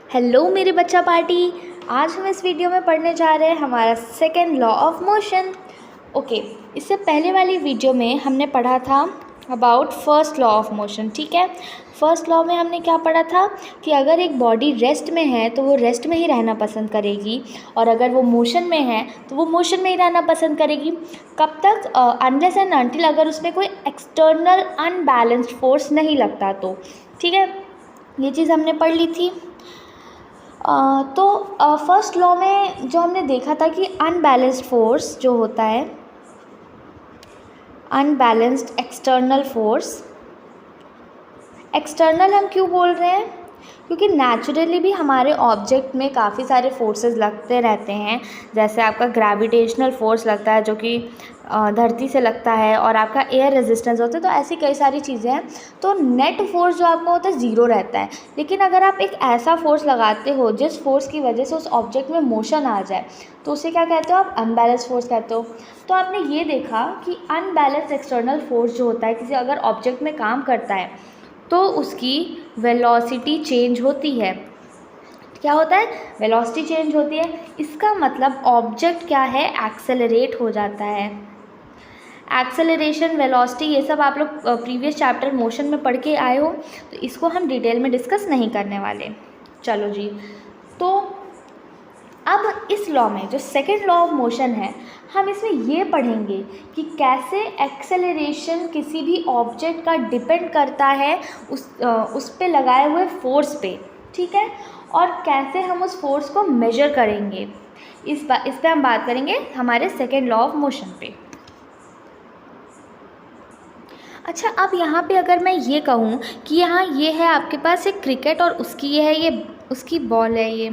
Hello मेरे बच्चा party. आज हम इस वीडियो में पढ़ने जा रहे हैं हमारा second law of motion. Okay, इससे पहले वाली वीडियो में हमने पढ़ा था about first law of motion. ठीक है, फर्स्ट लॉ में हमने क्या पढ़ा था कि अगर एक बॉडी रेस्ट में है तो वो रेस्ट में ही रहना पसंद करेगी, और अगर वो मोशन में है तो वो मोशन में ही रहना पसंद करेगी। कब तक? अनलेस एंड अनटिल अगर उसमें कोई एक्सटर्नल अनबैलेंस्ड फोर्स नहीं लगता तो। ठीक है, ये चीज़ हमने पढ़ ली थी। तो फर्स्ट लॉ में जो हमने देखा था कि अनबैलेंस्ड फोर्स जो होता है, अनबैलेंस्ड एक्सटर्नल फोर्स। एक्सटर्नल हम क्यों बोल रहे हैं? क्योंकि नेचुरली भी हमारे ऑब्जेक्ट में काफ़ी सारे फोर्सेस लगते रहते हैं। जैसे आपका ग्रेविटेशनल फोर्स लगता है जो कि धरती से लगता है, और आपका एयर रेजिस्टेंस होता है। तो ऐसी कई सारी चीज़ें हैं। तो नेट फोर्स जो आपका होता है ज़ीरो रहता है। लेकिन अगर आप एक ऐसा फोर्स लगाते हो जिस फोर्स की वजह से उस ऑब्जेक्ट में मोशन आ जाए, तो उसे क्या कहते हो आप? अनबैलेंस फोर्स कहते हो। तो आपने ये देखा कि अनबैलेंस एक्सटर्नल फोर्स जो होता है, किसी अगर ऑब्जेक्ट में काम करता है तो उसकी वेलोसिटी चेंज होती है। क्या होता है? वेलोसिटी चेंज होती है। इसका मतलब ऑब्जेक्ट क्या है? एक्सेलरेट हो जाता है। एक्सेलरेशन, वेलोसिटी, ये सब आप लोग प्रीवियस चैप्टर मोशन में पढ़ के आए हो, तो इसको हम डिटेल में डिस्कस नहीं करने वाले। चलो जी, तो अब इस लॉ में जो सेकेंड लॉ ऑफ मोशन है, हम इसमें ये पढ़ेंगे कि कैसे एक्सेलरेशन किसी भी ऑब्जेक्ट का डिपेंड करता है उस पे लगाए हुए फोर्स पे। ठीक है, और कैसे हम उस फोर्स को मेजर करेंगे, इस पे हम बात करेंगे हमारे सेकेंड लॉ ऑफ मोशन पे। अच्छा, अब यहाँ पे अगर मैं ये कहूँ कि यहाँ ये है आपके पास एक क्रिकेट, और उसकी ये है, ये उसकी बॉल है, ये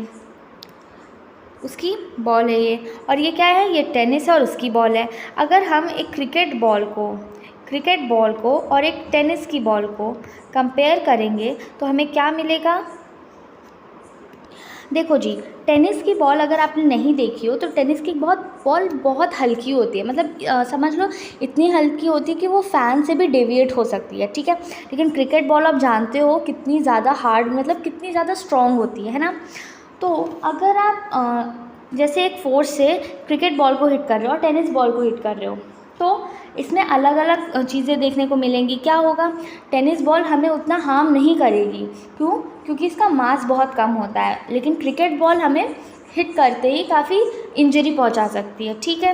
उसकी बॉल है ये, और ये क्या है? ये टेनिस है और उसकी बॉल है। अगर हम एक क्रिकेट बॉल को और एक टेनिस की बॉल को कंपेयर करेंगे तो हमें क्या मिलेगा? देखो जी, टेनिस की बॉल अगर आपने नहीं देखी हो तो टेनिस की बॉल बहुत हल्की होती है। मतलब समझ लो इतनी हल्की होती है कि वो फ़ैन से भी डेविएट हो सकती है। ठीक है, लेकिन क्रिकेट बॉल आप जानते हो कितनी ज़्यादा हार्ड, मतलब कितनी ज़्यादा स्ट्रॉन्ग होती है ना। तो अगर आप जैसे एक फोर्स से क्रिकेट बॉल को हिट कर रहे हो और टेनिस बॉल को हिट कर रहे हो, तो इसमें अलग अलग चीज़ें देखने को मिलेंगी। क्या होगा? टेनिस बॉल हमें उतना हार्म नहीं करेगी। क्यों? क्योंकि इसका मास बहुत कम होता है। लेकिन क्रिकेट बॉल हमें हिट करते ही काफ़ी इंजरी पहुंचा सकती है। ठीक है,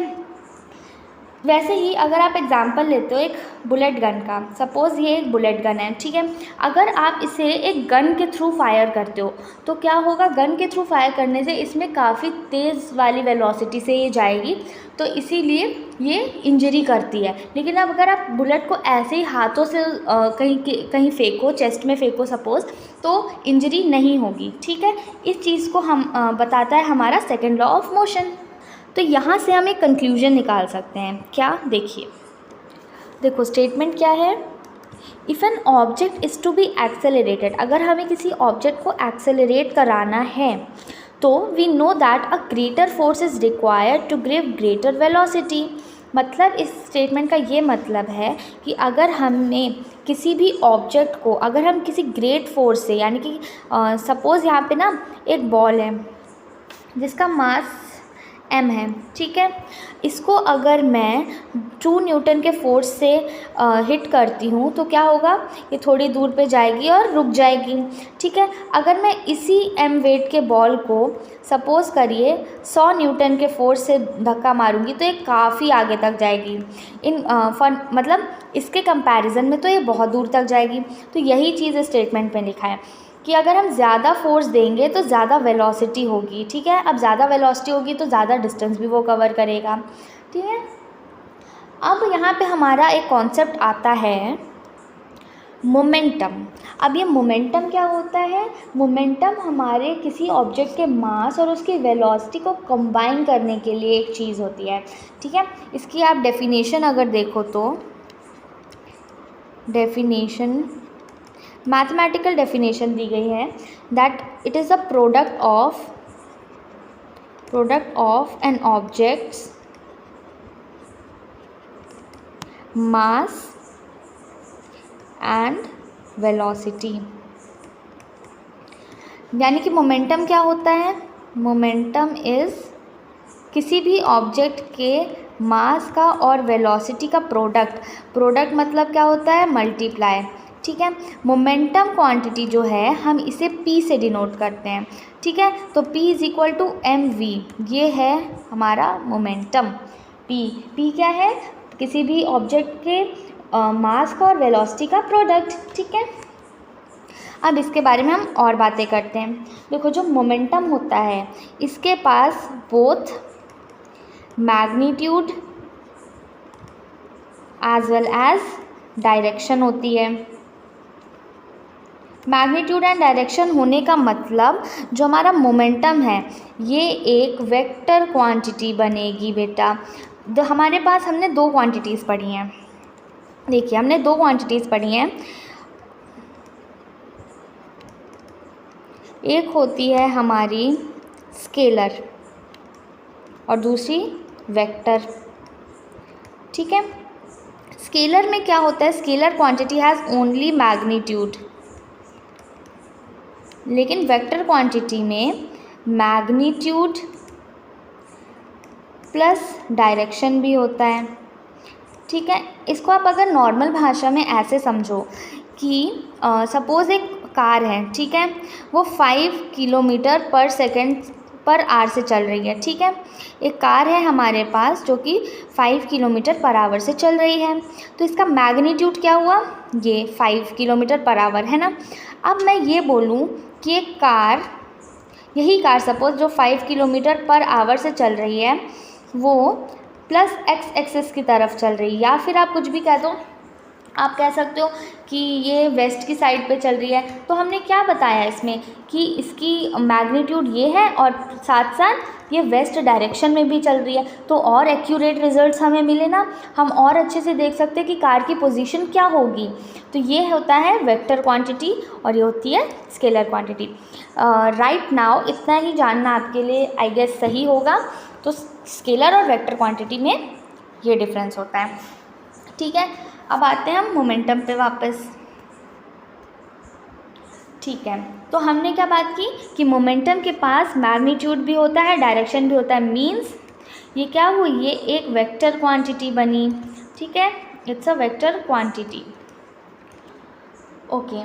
वैसे ही अगर आप एग्जांपल लेते हो एक बुलेट गन का, सपोज़ ये एक बुलेट गन है। ठीक है, अगर आप इसे एक गन के थ्रू फायर करते हो तो क्या होगा? गन के थ्रू फायर करने से इसमें काफ़ी तेज़ वाली वेलोसिटी से ये जाएगी, तो इसीलिए ये इंजरी करती है। लेकिन अब अगर आप बुलेट को ऐसे ही हाथों से कहीं फेंको, चेस्ट में फेंको सपोज़, तो इंजरी नहीं होगी। ठीक है, इस चीज़ को हम बताता है हमारा सेकेंड लॉ ऑफ मोशन। तो यहाँ से हम एक कंक्लूजन निकाल सकते हैं। क्या? देखो स्टेटमेंट क्या है? If an object is to be accelerated, अगर हमें किसी ऑब्जेक्ट को एक्सेलरेट कराना है तो we know that a greater force is required to give greater velocity. मतलब इस स्टेटमेंट का ये मतलब है कि अगर हमें किसी भी ऑब्जेक्ट को, अगर हम किसी ग्रेट फोर्स से, यानी कि सपोज़ यहाँ पे ना एक बॉल है जिसका मास m है। ठीक है, इसको अगर मैं 2 न्यूटन के फोर्स से हिट करती हूँ तो क्या होगा? ये थोड़ी दूर पे जाएगी और रुक जाएगी। ठीक है, अगर मैं इसी m वेट के बॉल को सपोज़ करिए 100 न्यूटन के फोर्स से धक्का मारूंगी तो ये काफ़ी आगे तक जाएगी। मतलब इसके कंपैरिजन में तो ये बहुत दूर तक जाएगी। तो यही चीज़ स्टेटमेंट में लिखा है कि अगर हम ज़्यादा फोर्स देंगे तो ज़्यादा वेलोसिटी होगी। ठीक है, अब ज़्यादा वेलोसिटी होगी तो ज़्यादा डिस्टेंस भी वो कवर करेगा। ठीक है, अब यहाँ पे हमारा एक कॉन्सेप्ट आता है मोमेंटम। अब ये मोमेंटम क्या होता है? मोमेंटम हमारे किसी ऑब्जेक्ट के मास और उसकी वेलोसिटी को कंबाइन करने के लिए एक चीज़ होती है। ठीक है, इसकी आप डेफिनेशन अगर देखो तो मैथमेटिकल डेफिनेशन दी गई है that it is a product of an objects mass and velocity. यानी कि मोमेंटम क्या होता है, मोमेंटम इज़ किसी भी ऑब्जेक्ट के मास का और वेलोसिटी का प्रोडक्ट मतलब क्या होता है, मल्टीप्लाई। ठीक है, मोमेंटम क्वांटिटी जो है हम इसे p से डिनोट करते हैं। ठीक है, तो p is equal to mv, ये है हमारा मोमेंटम। p क्या है, किसी भी ऑब्जेक्ट के मास का और वेलोसिटी का प्रोडक्ट। ठीक है, अब इसके बारे में हम और बातें करते हैं। देखो जो मोमेंटम होता है इसके पास both magnitude as well as direction होती है। मैग्नीट्यूड एंड डायरेक्शन होने का मतलब जो हमारा मोमेंटम है ये एक वेक्टर क्वांटिटी बनेगी बेटा। तो हमारे पास हमने दो क्वांटिटीज़ पढ़ी हैं, देखिए हमने दो क्वांटिटीज़ पढ़ी हैं, एक होती है हमारी स्केलर और दूसरी वेक्टर। ठीक है, स्केलर में क्या होता है, scalar quantity has only magnitude, लेकिन वेक्टर क्वांटिटी में मैग्नीट्यूड प्लस डायरेक्शन भी होता है। ठीक है, इसको आप अगर नॉर्मल भाषा में ऐसे समझो कि सपोज़ एक कार है, ठीक है, वो 5 किलोमीटर पर सेकेंड पर आवर से चल रही है। ठीक है, एक कार है हमारे पास जो कि 5 किलोमीटर पर आवर से चल रही है, तो इसका मैग्नीट्यूड क्या हुआ, ये 5 किलोमीटर पर आवर है ना। अब मैं ये बोलूँ कि एक कार, यही कार सपोज़ जो 5 किलोमीटर पर आवर से चल रही है वो प्लस एक्स एक्सिस की तरफ चल रही है, या फिर आप कुछ भी कह दो, आप कह सकते हो कि ये वेस्ट की साइड पे चल रही है। तो हमने क्या बताया इसमें कि इसकी मैग्नीट्यूड ये है और साथ साथ ये वेस्ट डायरेक्शन में भी चल रही है, तो और एक्यूरेट रिजल्ट्स हमें मिले ना, हम और अच्छे से देख सकते हैं कि कार की पोजीशन क्या होगी। तो ये होता है वेक्टर क्वांटिटी और ये होती है स्केलर क्वांटिटी। राइट नाउ इतना ही जानना आपके लिए आई गेस सही होगा। तो स्केलर और वेक्टर क्वांटिटी में ये डिफरेंस होता है। ठीक है, अब आते हैं हम मोमेंटम पे वापस। ठीक है, तो हमने क्या बात की कि मोमेंटम के पास मैग्नीट्यूड भी होता है, डायरेक्शन भी होता है, मीन्स ये क्या हुई, ये एक वेक्टर क्वांटिटी बनी। ठीक है, it's a vector quantity. Okay,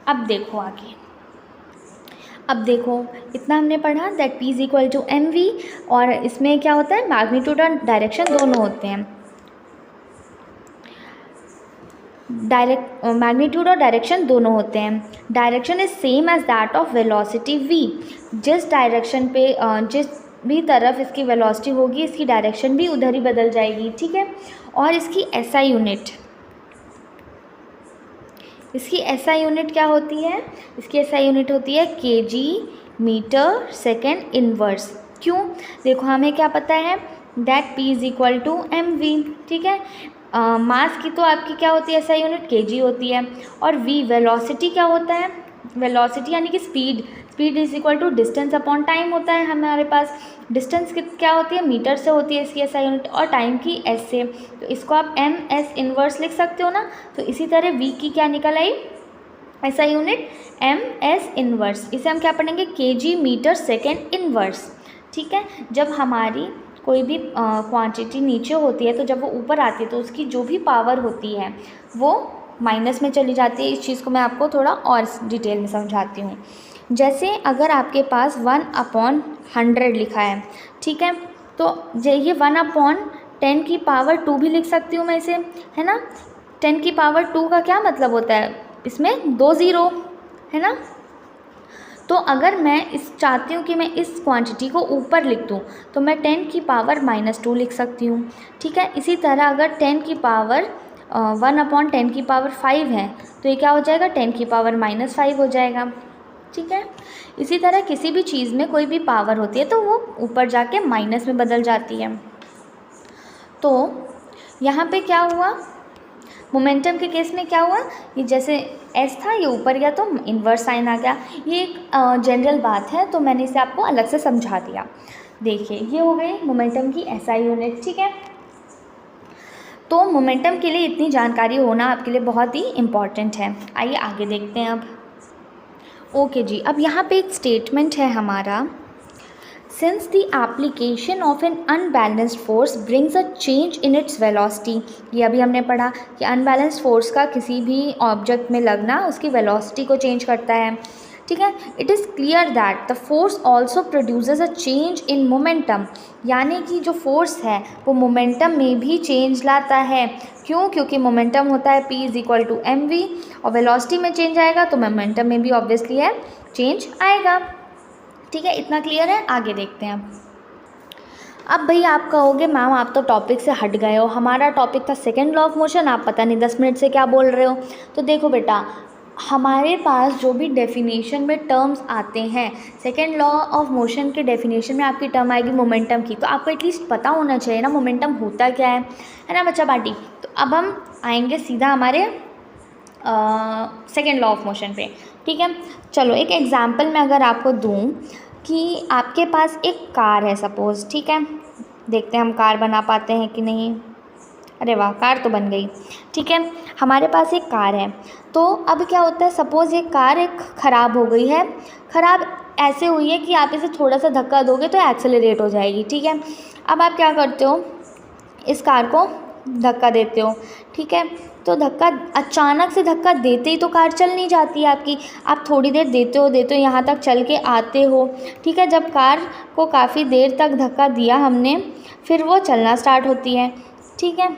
अब देखो आगे, अब देखो इतना हमने पढ़ा that p is equal to mv, और इसमें क्या होता है, मैग्नीट्यूड और डायरेक्शन दोनों होते हैं। मैग्नीट्यूड और डायरेक्शन दोनों होते हैं। Direction is same as that of velocity v, जिस डायरेक्शन पे जिस भी तरफ इसकी वेलोसिटी होगी इसकी डायरेक्शन भी उधर ही बदल जाएगी। ठीक है, और इसकी SI यूनिट, इसकी SI यूनिट क्या होती है, इसकी SI यूनिट होती है kg मीटर सेकेंड इनवर्स। क्यों, देखो हमें क्या पता है that p is equal to mv। ठीक है, मास की तो आपकी क्या होती है SI यूनिट kg होती है, और v वेलोसिटी क्या होता है, वेलोसिटी यानी कि speed is equal to distance upon time होता है। हमारे पास डिस्टेंस क्या होती है, मीटर से होती है इसकी SI यूनिट, और टाइम की s से, तो इसको आप ms इनवर्स लिख सकते हो ना। तो इसी तरह v की क्या निकल आई SI यूनिट ms इनवर्स, इसे हम क्या पढ़ेंगे kg मीटर सेकेंड इनवर्स। ठीक है, जब हमारी कोई भी क्वांटिटी नीचे होती है तो जब वो ऊपर आती है तो उसकी जो भी पावर होती है वो माइनस में चली जाती है। इस चीज़ को मैं आपको थोड़ा और डिटेल में समझाती हूँ। जैसे अगर आपके पास 1/100 लिखा है, ठीक है, तो ये 1/10 की पावर 2 भी लिख सकती हूँ मैं इसे, है ना। 10 की पावर 2 का क्या मतलब होता है, इसमें 2 ज़ीरो है ना। तो अगर मैं इस चाहती हूँ कि मैं इस क्वांटिटी को ऊपर लिख दूँ तो मैं 10 की पावर -2 लिख सकती हूँ। ठीक है, इसी तरह अगर 10 की पावर 1/10 की पावर 5 है तो ये क्या हो जाएगा, 10 की पावर -5 हो जाएगा। ठीक है, इसी तरह किसी भी चीज़ में कोई भी पावर होती है तो वो ऊपर जाके माइनस में बदल जाती है। तो यहाँ पे क्या हुआ, मोमेंटम के केस में क्या हुआ, ये जैसे s था ये ऊपर गया तो इन्वर्स साइन आ गया। ये एक जनरल बात है तो मैंने इसे आपको अलग से समझा दिया। देखिए ये हो गई मोमेंटम की SI यूनिट। ठीक है, तो मोमेंटम के लिए इतनी जानकारी होना आपके लिए बहुत ही इम्पॉर्टेंट है। आइए आगे देखते हैं अब। ओके जी, अब यहाँ पे एक स्टेटमेंट है हमारा, since the application of N unbalanced force brings a change in its velocity, ये अभी हमने पढ़ा कि अनबैलेंस्ड फोर्स का किसी भी ऑब्जेक्ट में लगना उसकी वेलोसिटी को चेंज करता है, ठीक है। It is clear that the force also produces a change in momentum, यानी कि जो फोर्स है वो मोमेंटम में भी चेंज लाता है। क्यों? क्योंकि मोमेंटम होता है P = mv और वेलोसिटी में चेंज आएगा तो मोमेंटम में भी ऑब्वियसली है चेंज आएगा, ठीक है। इतना क्लियर है? आगे देखते हैं। अब भाई आप कहोगे मैम आप तो टॉपिक से हट गए हो, हमारा टॉपिक था सेकंड लॉ ऑफ मोशन, आप पता नहीं 10 मिनट से क्या बोल रहे हो। तो देखो बेटा, हमारे पास जो भी डेफिनेशन में टर्म्स आते हैं, सेकंड लॉ ऑफ मोशन के डेफिनेशन में आपकी टर्म आएगी मोमेंटम की, तो आपको एटलीस्ट पता होना चाहिए ना मोमेंटम होता क्या है ना बच्चा पार्टी। तो अब हम आएंगे सीधा हमारे सेकंड लॉ ऑफ मोशन पे, ठीक है। चलो एक एग्जांपल मैं अगर आपको दूं कि आपके पास एक कार है सपोज़, ठीक है। देखते हैं हम कार बना पाते हैं कि नहीं। अरे वाह, कार तो बन गई, ठीक है। हमारे पास एक कार है, तो अब क्या होता है, सपोज़ ये कार एक ख़राब हो गई है। ख़राब ऐसे हुई है कि आप इसे थोड़ा सा धक्का दोगे तो एक्सेलरेट हो जाएगी, ठीक है। अब आप क्या करते हो, इस कार को धक्का देते हो, ठीक है। तो धक्का अचानक से धक्का देते ही तो कार चल नहीं जाती है आपकी, आप थोड़ी देर देते हो यहाँ तक चल के आते हो, ठीक है। जब कार को काफ़ी देर तक धक्का दिया हमने, फिर वो चलना स्टार्ट होती है, ठीक है।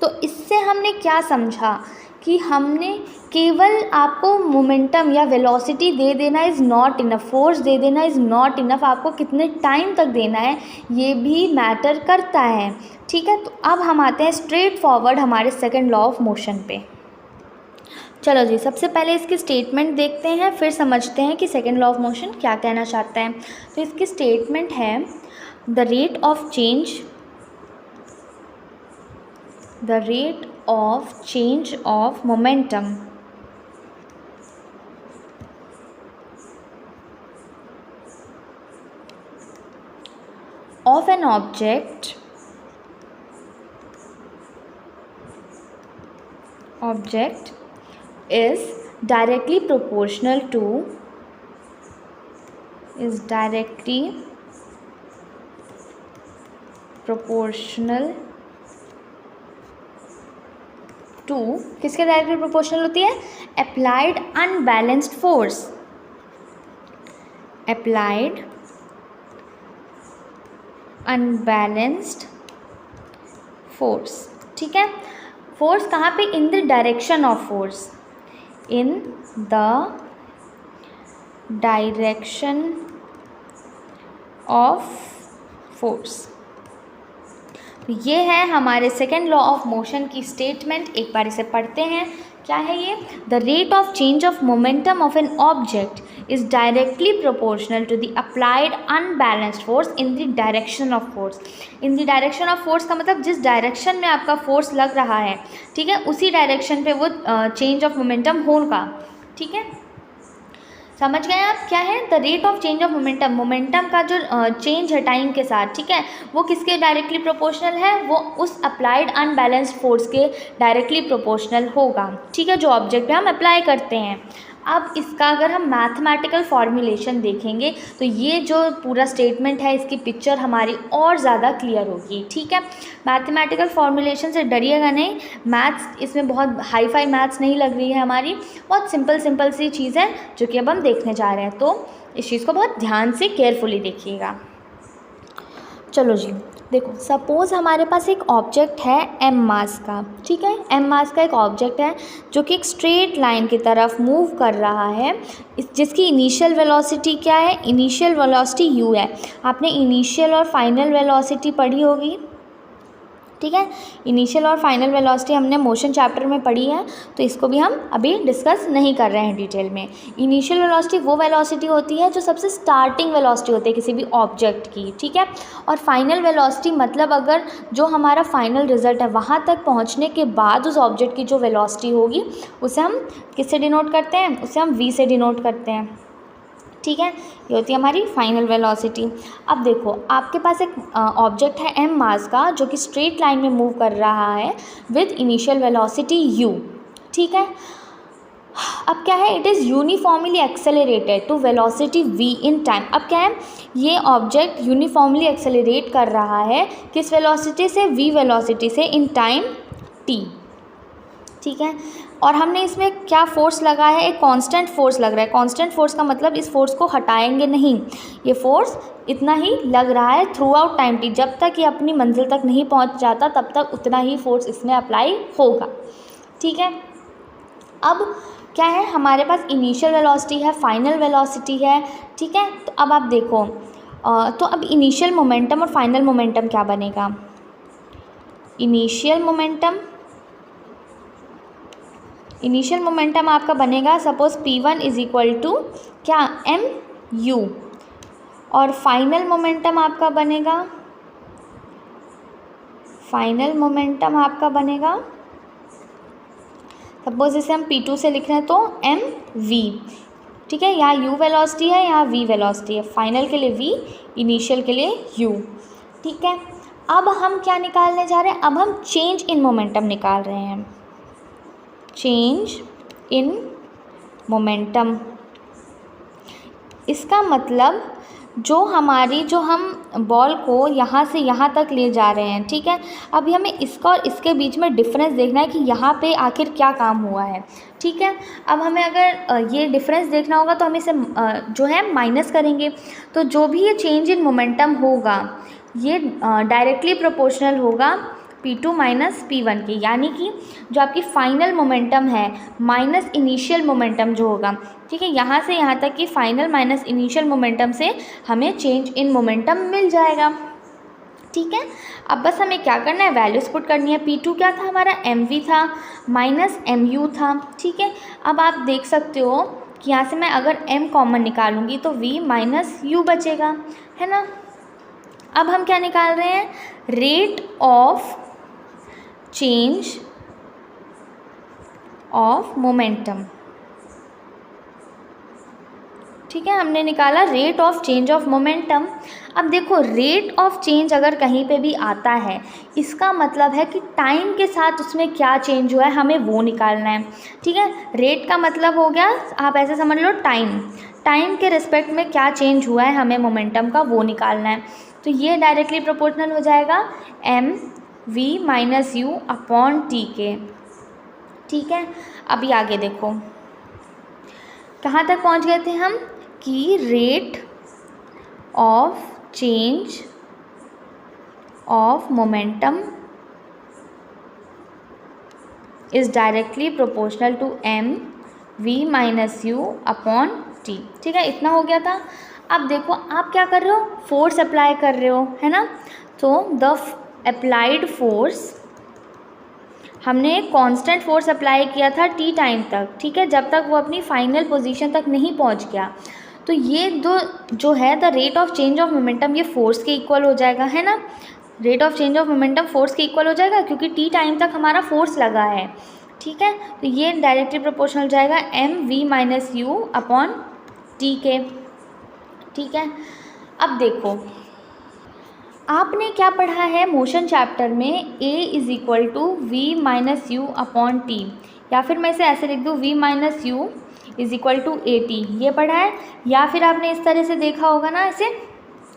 तो इससे हमने क्या समझा कि हमने केवल आपको मोमेंटम या वेलोसिटी दे देना इज़ नॉट इनफ, फोर्स दे देना इज़ नॉट इनफ, आपको कितने टाइम तक देना है ये भी मैटर करता है, ठीक है। तो अब हम आते हैं स्ट्रेट फॉरवर्ड हमारे सेकंड लॉ ऑफ मोशन पे। चलो जी, सबसे पहले इसकी स्टेटमेंट देखते हैं, फिर समझते हैं कि सेकंड लॉ ऑफ मोशन क्या कहना चाहता है। तो इसकी स्टेटमेंट है, the rate of change of momentum of an object is directly proportional to किसके डायरेक्टली प्रोपोर्शनल होती है, अप्लाइड अनबैलेंस्ड फोर्स, ठीक है। फोर्स कहाँ पे, in the direction of force, in the direction of force. ये है हमारे सेकेंड लॉ ऑफ मोशन की स्टेटमेंट, एक बार इसे पढ़ते हैं। क्या है ये, the rate of change of momentum of an object is directly proportional to the applied unbalanced force in the direction of force. In the direction of force का मतलब जिस डायरेक्शन में आपका फोर्स लग रहा है, ठीक है, उसी डायरेक्शन पे वो चेंज ऑफ मोमेंटम होगा, ठीक है। समझ गए आप क्या है, the rate of change of momentum, momentum का जो चेंज है टाइम के साथ, ठीक है, वो किसके डायरेक्टली प्रोपोर्शनल है, वो उस अप्लाइड अनबैलेंस्ड फोर्स के डायरेक्टली प्रोपोर्शनल होगा, ठीक है, जो ऑब्जेक्ट पे हम अप्लाई करते हैं। अब इसका अगर हम मैथमेटिकल फॉर्मूलेशन देखेंगे तो ये जो पूरा स्टेटमेंट है इसकी पिक्चर हमारी और ज़्यादा क्लियर होगी, ठीक है। मैथमेटिकल फॉर्मूलेशन से डरिएगा नहीं, मैथ्स इसमें बहुत हाई फाई मैथ्स नहीं लग रही है हमारी, बहुत सिंपल सी चीज़ है जो कि अब हम देखने जा रहे हैं। तो इस चीज़ को बहुत ध्यान से केयरफुली देखिएगा। चलो जी, देखो सपोज़ हमारे पास एक ऑब्जेक्ट है m मास का, ठीक है, m मास का एक ऑब्जेक्ट है जो कि एक स्ट्रेट लाइन की तरफ मूव कर रहा है, जिसकी इनिशियल वेलोसिटी क्या है, इनिशियल वेलोसिटी u है। आपने इनिशियल और फाइनल वेलोसिटी पढ़ी होगी, ठीक है, इनिशियल और फाइनल वेलोसिटी हमने मोशन चैप्टर में पढ़ी है, तो इसको भी हम अभी डिस्कस नहीं कर रहे हैं डिटेल में। इनिशियल वेलोसिटी वो वेलोसिटी होती है जो सबसे स्टार्टिंग वेलोसिटी होती है किसी भी ऑब्जेक्ट की, ठीक है। और फाइनल वेलोसिटी मतलब अगर जो हमारा फाइनल रिजल्ट है वहाँ तक पहुँचने के बाद उस ऑब्जेक्ट की जो वेलोसिटी होगी उसे हम किससे डिनोट करते हैं, उसे हम v से डिनोट करते हैं, ठीक है। ये होती है हमारी फाइनल वेलोसिटी। अब देखो आपके पास एक ऑब्जेक्ट है m मास का जो कि स्ट्रेट लाइन में मूव कर रहा है विद इनिशियल वेलोसिटी u, ठीक है। अब क्या है, it is uniformly accelerated to velocity v in time. अब क्या है, ये ऑब्जेक्ट यूनिफॉर्मली एक्सेलरेट कर रहा है किस वेलोसिटी से, v वेलोसिटी से इन टाइम t, ठीक है। और हमने इसमें क्या फोर्स लगा है, एक कांस्टेंट फोर्स लग रहा है। कांस्टेंट फोर्स का मतलब इस फोर्स को हटाएंगे नहीं, ये फोर्स इतना ही लग रहा है थ्रू आउट टाइम t, जब तक ये अपनी मंजिल तक नहीं पहुंच जाता तब तक उतना ही फोर्स इसमें अप्लाई होगा, ठीक है। अब क्या है, हमारे पास इनिशियल वेलोसिटी है, फाइनल वेलोसिटी है, ठीक है। तो अब आप देखो, तो अब इनिशियल मोमेंटम और फाइनल मोमेंटम क्या बनेगा। इनिशियल मोमेंटम आपका बनेगा suppose P1 is equal to क्या, mu, और फाइनल मोमेंटम आपका बनेगा सपोज इसे हम P2 से लिख रहे हैं तो mv, ठीक है। यहाँ u वेलोसिटी है, यहाँ v वेलोसिटी है, फाइनल के लिए v, इनिशियल के लिए u, ठीक है। अब हम क्या निकालने जा रहे हैं, अब हम चेंज इन मोमेंटम निकाल रहे हैं, चेंज इन मोमेंटम। इसका मतलब जो हम बॉल को यहाँ से यहाँ तक ले जा रहे हैं, ठीक है। अभी हमें इसका और इसके बीच में डिफरेंस देखना है कि यहाँ पे आखिर क्या काम हुआ है, ठीक है। अब हमें अगर ये डिफरेंस देखना होगा तो हम इसे जो है माइनस करेंगे, तो जो भी ये चेंज इन मोमेंटम होगा ये डायरेक्टली प्रोपोर्शनल होगा P2 माइनस P1 की, यानी कि जो आपकी फाइनल मोमेंटम है माइनस इनिशियल मोमेंटम जो होगा, ठीक है। यहाँ से यहाँ तक कि फाइनल माइनस इनिशियल मोमेंटम से हमें चेंज इन मोमेंटम मिल जाएगा, ठीक है। अब बस हमें क्या करना है, वैल्यूज़ पुट करनी है। P2 क्या था हमारा, mv था माइनस mu था, ठीक है। अब आप देख सकते हो कि यहाँ से मैं अगर m कॉमन निकालूंगी तो v माइनस u बचेगा, है ना। अब हम क्या निकाल रहे हैं, rate of change of momentum, ठीक है। हमने निकाला rate of change of momentum. अब देखो, रेट ऑफ चेंज अगर कहीं पे भी आता है इसका मतलब है कि टाइम के साथ उसमें क्या चेंज हुआ है हमें वो निकालना है, ठीक है। रेट का मतलब हो गया, आप ऐसे समझ लो, टाइम के रिस्पेक्ट में क्या चेंज हुआ है हमें मोमेंटम का वो निकालना है। तो ये डायरेक्टली प्रोपोर्शनल हो जाएगा mv minus u upon t के, ठीक है। अभी आगे देखो कहाँ तक पहुँच गए थे हम, कि rate of change of momentum is directly proportional to mv minus u upon t, ठीक है। इतना हो गया था। अब देखो आप क्या कर रहे हो, फोर्स अप्लाई कर रहे हो, है ना। तो द अप्लाइड फोर्स, हमने कांस्टेंट फोर्स अप्लाई किया था t टाइम तक, ठीक है, जब तक वो अपनी फाइनल पोजीशन तक नहीं पहुंच गया। तो ये दो जो है the rate of change of momentum, ये फोर्स के इक्वल हो जाएगा, है ना। Rate of change of momentum force के इक्वल हो जाएगा क्योंकि t टाइम तक हमारा फोर्स लगा है, ठीक है। तो ये डायरेक्टली प्रोपोर्शनल हो जाएगा mv minus u upon t के, ठीक है। अब देखो आपने क्या पढ़ा है मोशन चैप्टर में, a is equal to v minus u upon t, या फिर मैं इसे ऐसे लिख दूँ v minus u is equal to a t, ये पढ़ा है। या फिर आपने इस तरह से देखा होगा ना, ऐसे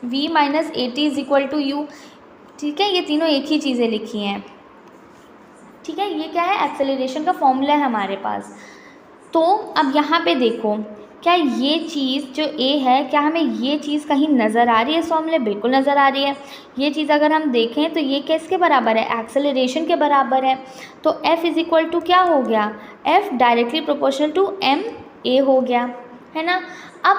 v minus a t is equal to u, ठीक है। ये तीनों एक ही चीज़ें लिखी हैं, ठीक है। ये क्या है, एक्सेलरेशन का फॉर्मूला है हमारे पास। तो अब यहाँ पे देखो, क्या ये चीज़ जो a है, क्या हमें ये चीज़ कहीं नज़र आ रही है इस फॉर्मूले, बिल्कुल नज़र आ रही है। ये चीज़ अगर हम देखें तो ये किसके बराबर है, एक्सेलरेशन के बराबर है। तो f इज़ इक्वल टू क्या हो गया, f directly proportional to ma हो गया, है ना। अब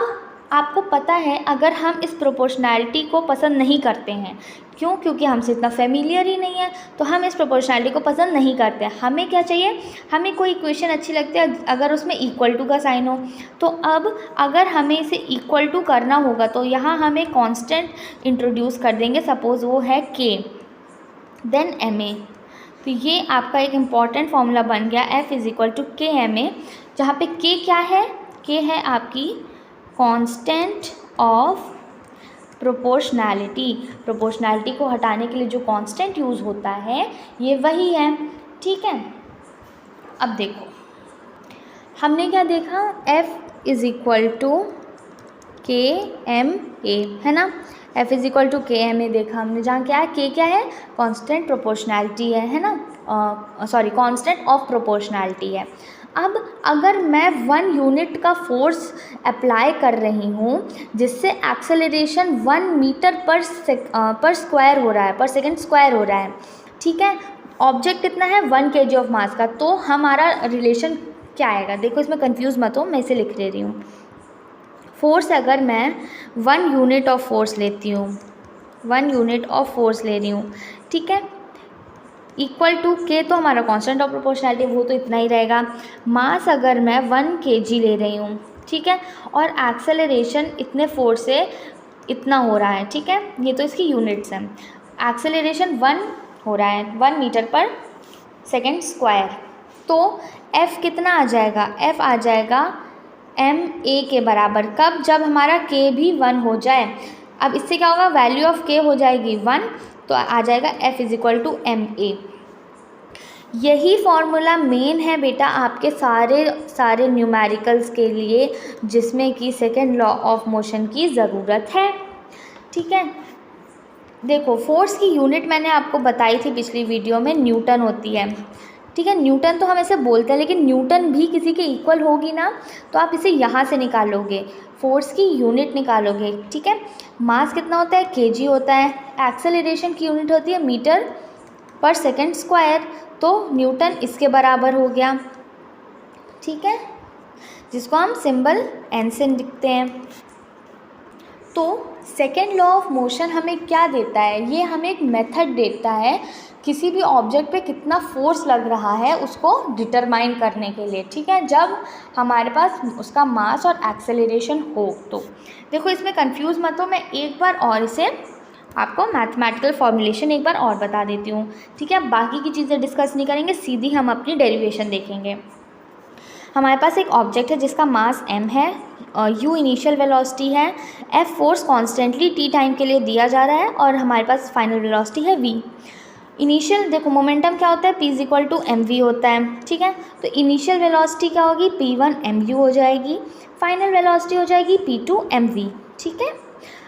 आपको पता है अगर हम इस प्रोपोर्शनैलिटी को पसंद नहीं करते हैं, क्यों, क्योंकि हमसे इतना फेमिलियर ही नहीं है, तो हम इस प्रोपोर्शनैलिटी को पसंद नहीं करते। हमें क्या चाहिए, हमें कोई इक्वेशन अच्छी लगती है अगर उसमें इक्वल टू का साइन हो। तो अब अगर हमें इसे इक्वल टू करना होगा तो यहाँ हमें कांस्टेंट इंट्रोड्यूस कर देंगे, सपोज़ वो है k, देन ma। तो ये आपका एक इम्पॉर्टेंट फार्मूला बन गया, f is equal to k ma, जहाँ पे k क्या है, k है आपकी कांस्टेंट ऑफ प्रोपोर्शनैलिटी को हटाने के लिए जो कांस्टेंट यूज़ होता है ये वही है, ठीक है। अब देखो हमने क्या देखा, F इज़ इक्वल टू के एम ए, है ना। F इज़ इक्वल टू के एम ए देखा हमने, जहाँ क्या है, K क्या है, कांस्टेंट प्रोपोर्शनैलिटी है ना, सॉरी कांस्टेंट ऑफ प्रोपोर्शनैलिटी है। अब अगर मैं 1 यूनिट का फोर्स अप्लाई कर रही हूँ जिससे एक्सेलरेशन 1 मीटर पर स्क्वायर हो रहा है, पर सेकेंड स्क्वायर हो रहा है, ठीक है। ऑब्जेक्ट कितना है, 1 kg ऑफ मास का, तो हमारा रिलेशन क्या आएगा, देखो इसमें कंफ्यूज मत हो, मैं इसे लिख ले रही हूँ। फोर्स अगर मैं 1 यूनिट ऑफ फोर्स लेती हूँ, 1 यूनिट ऑफ फोर्स ले रही हूँ, ठीक है, इक्वल टू के, तो हमारा कांस्टेंट ऑफ प्रोपोर्शनैलिटी वो तो इतना ही रहेगा। मास अगर मैं 1 kg ले रही हूँ, ठीक है, और एक्सेलरेशन इतने फोर्स से इतना हो रहा है, ठीक है, ये तो इसकी यूनिट्स हैं। एक्सेलरेशन 1 हो रहा है, 1 मीटर पर सेकेंड स्क्वायर, तो F कितना आ जाएगा, F आ जाएगा ma के बराबर। कब, जब हमारा k भी 1 हो जाए। अब इससे क्या होगा, वैल्यू ऑफ k हो जाएगी 1, तो आ जाएगा F is equal to ma। यही फॉर्मूला मेन है बेटा आपके सारे न्यूमेरिकल्स के लिए, जिसमें कि सेकेंड लॉ ऑफ मोशन की ज़रूरत है, ठीक है। देखो फोर्स की यूनिट मैंने आपको बताई थी पिछली वीडियो में, न्यूटन होती है, ठीक है। न्यूटन तो हम ऐसे बोलते हैं, लेकिन न्यूटन भी किसी के इक्वल होगी ना, तो आप इसे यहाँ से निकालोगे, फोर्स की यूनिट निकालोगे, ठीक है। मास कितना होता है, kg होता है, एक्सेलरेशन की यूनिट होती है मीटर पर सेकेंड स्क्वायर, तो न्यूटन इसके बराबर हो गया, ठीक है, जिसको हम सिंबल n से लिखते हैं। तो सेकेंड लॉ ऑफ मोशन हमें क्या देता है, ये हमें एक मेथड देता है किसी भी ऑब्जेक्ट पे कितना फोर्स लग रहा है उसको डिटरमाइन करने के लिए, ठीक है, जब हमारे पास उसका मास और एक्सेलरेशन हो। तो देखो इसमें कंफ्यूज मत हो, मैं एक बार और इसे आपको मैथमेटिकल फॉर्मुलेशन एक बार और बता देती हूँ, ठीक है। बाकी की चीज़ें डिस्कस नहीं करेंगे, सीधी हम अपनी डेरिवेशन देखेंगे। हमारे पास एक ऑब्जेक्ट है जिसका मास m है, u इनिशियल वेलोसिटी है, f force constantly t time के लिए दिया जा रहा है, और हमारे पास फाइनल वेलोसिटी है v। इनिशियल देखो मोमेंटम क्या होता है, p is equal to mv होता है, ठीक है। तो इनिशियल वेलोसिटी क्या होगी, p1 mu हो जाएगी, फाइनल वेलोसिटी हो जाएगी p2 mv, ठीक है।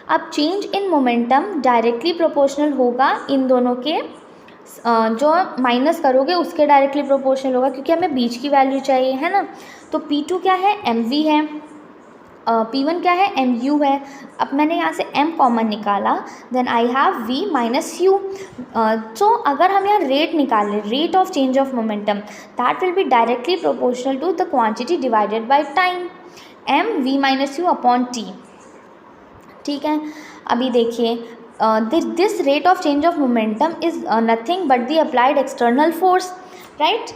अब change in momentum directly proportional होगा इन दोनों के, जो माइनस करोगे उसके डायरेक्टली प्रोपोर्शनल होगा, क्योंकि हमें बीच की वैल्यू चाहिए, है ना। तो p2 क्या है, mv है, p1 क्या है, mu है। अब मैंने यहाँ से m कॉमन निकाला, then I have v minus u। So अगर हम यहाँ रेट निकालें, rate of change of momentum, that will be directly proportional to the quantity divided by time, m v minus u upon t, ठीक है। अभी देखिए this rate of change of momentum is nothing but the applied external force, right.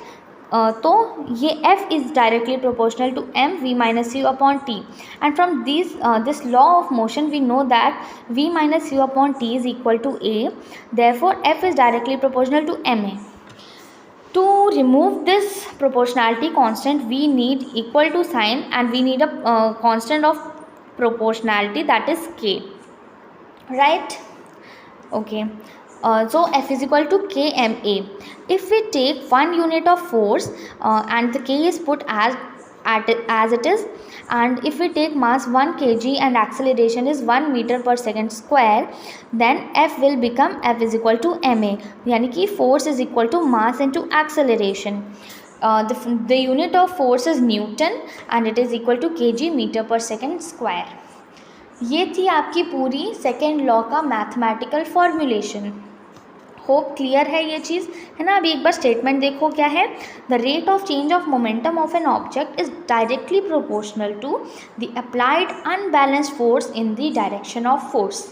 तो ये F is directly proportional to m v minus u upon t, and from this law of motion we know that v minus u upon t is equal to a, therefore F is directly proportional to ma। To remove this proportionality constant, we need equal to sign and we need a constant of proportionality, that is k, right? Okay. So F is equal to kma. If we take 1 unit of force and the k is put as it is, and if we take mass 1 kg and acceleration is 1 meter per second square, then F will become F is equal to ma, यानी कि force is equal to mass into acceleration. The unit of force is Newton and it is equal to kg meter per second square. ये थी आपकी पूरी second law का mathematical formulation. Hope clear है ये चीज़, है ना। अभी एक बार स्टेटमेंट देखो क्या है, the rate of change of momentum of an object is directly proportional to the applied unbalanced force in the direction of force.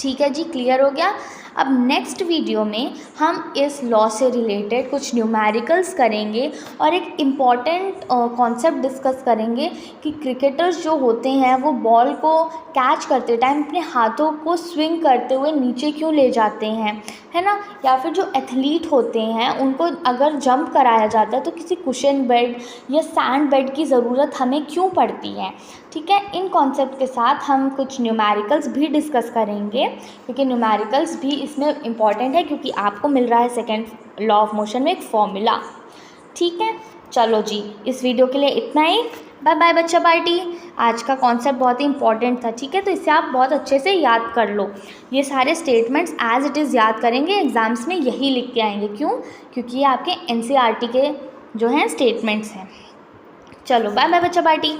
ठीक है जी, क्लियर हो गया। अब नेक्स्ट वीडियो में हम इस लॉ से रिलेटेड कुछ न्यूमेरिकल्स करेंगे और एक इम्पॉर्टेंट कॉन्सेप्ट डिस्कस करेंगे कि क्रिकेटर्स जो होते हैं वो बॉल को कैच करते टाइम अपने हाथों को स्विंग करते हुए नीचे क्यों ले जाते हैं, है ना। या फिर जो एथलीट होते हैं उनको अगर जंप कराया जाता है तो किसी कुशन बेड या सैंड बेड की ज़रूरत हमें क्यों पड़ती है। ठीक है, इन कॉन्सेप्ट के साथ हम कुछ न्यूमेरिकल्स भी डिस्कस करेंगे, क्योंकि न्यूमेरिकल्स भी इसमें इम्पॉर्टेंट है, क्योंकि आपको मिल रहा है सेकेंड लॉ ऑफ मोशन में एक फॉर्मूला। ठीक है, चलो जी, इस वीडियो के लिए इतना ही। बाय बाय बच्चा पार्टी। आज का कॉन्सेप्ट बहुत ही इंपॉर्टेंट था, ठीक है, तो इसे आप बहुत अच्छे से याद कर लो। ये सारे स्टेटमेंट्स एज इट इज़ याद करेंगे, एग्जाम्स में यही लिख के आएंगे। क्यों? क्योंकि ये आपके एनसीईआरटी के जो हैं स्टेटमेंट्स हैं। चलो बाय बाय बच्चा पार्टी।